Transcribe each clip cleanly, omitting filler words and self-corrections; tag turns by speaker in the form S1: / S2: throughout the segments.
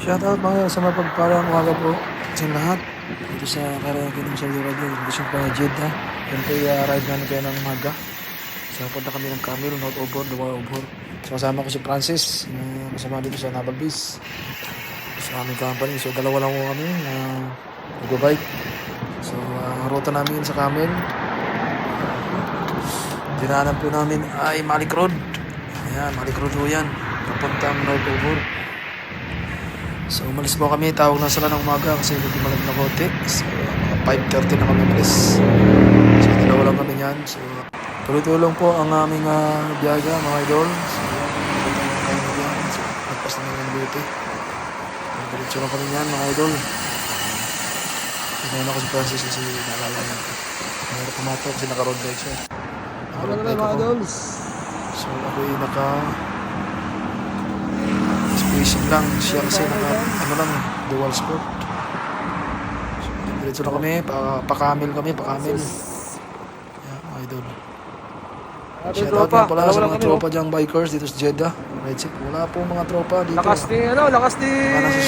S1: Shoutout mga sa mapagpalang umaga po sa lahat. Dito sa Karakin ng Saudi Arabia, gusto pa Jeddah. Yan po ride namin kayo ng umaga. So punta kami ng Camel, North Obor, Dubai Obor. So kasama ko si Francis, kasama dito sa Naval Base. Sa aming company. So dalawa lang po kami na nag-bike. So ruta namin sa Camel. Dinaanan po namin ay Malik Road. Ayan, Malik Road po yan. Papuntang North Obor. So umalis po kami, tawag na sila ng umaga kasi medyo malag na kote. So 5:30 na kami umalis. So dalawa lang kami yan. So tuloy-tulong po ang aming biyaga mga idol. So nagpas na ng beauty. Diretso lang kami yan mga idol. Sinuna ko si Francis kasi naalala niya. Mayroon pumatok kasi naka-road bike siya. Naka-road bike ako. So ako'y spacing lang siya kasi dual sport. So diretso na kami, pa-camel kami. Yeah, idol. Shoutout nga pala sa mga tropa diyang bikers dito sa Jeddah. Redship, wala po mga tropa dito.
S2: Lakas ni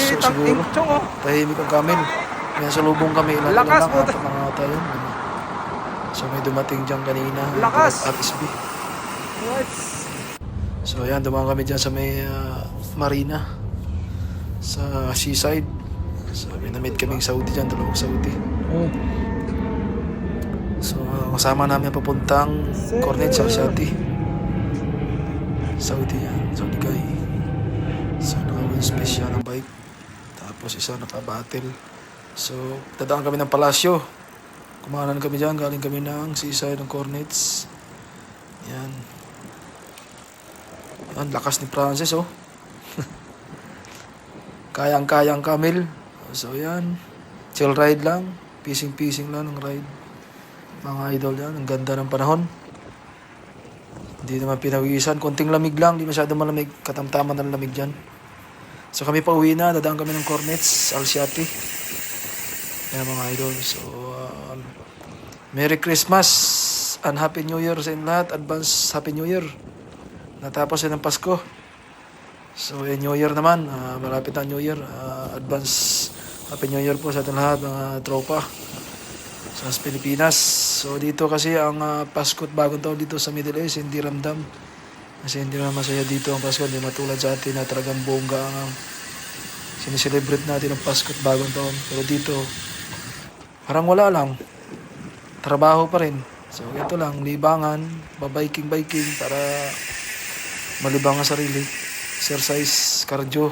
S1: siguro. Tahimik ang camel. May salubong kami, ilan
S2: Lakas
S1: lang, apat mga tayo. So may dumating dyan kanina.
S2: Lakas!
S1: At SB. So ayan, dumaan kami dyan sa may marina. Sa seaside. So may na-meet kaming Saudi dyan, dalawang Saudi. So kasama namin papuntang Cornet Al-Shati. Saudi yan, Saudi guy. So naka-wheel space yan ang bike. Tapos isa naka-battle. So dadaan kami ng palasyo. Kumanan kami dyan, galing kami ng seaside ng Cornets. Yan. Yan, lakas ni Francis oh. Kayang-kayang camel. So yan, chill ride lang. Pising-pising lang ng ride. Mga idol yan, ang ganda ng panahon. Hindi naman pinawisan, konting lamig lang. Hindi masyado malamig, katamtaman ng lamig dyan. So kami pa uwi na, dadaan kami ng Cornets Al-Shati. Yan mga idol. So Merry Christmas and Happy New Year sa inyo lahat. Advance Happy New Year. Natapos na ng Pasko. So New Year naman, malapit na New Year. Advance Happy New Year po sa ating lahat mga tropa sa Pilipinas. So dito kasi ang Pasko at bagong taon dito sa Middle East hindi ramdam. Kasi hindi na masaya dito ang Pasko. Hindi matulad sa atin na talagang bongga ang sineselebrate natin ang Pasko at bagong taon. Pero dito parang wala lang. Trabaho pa rin. So ito lang, libangan, biking para malibang ang sarili. Exercise, cardio.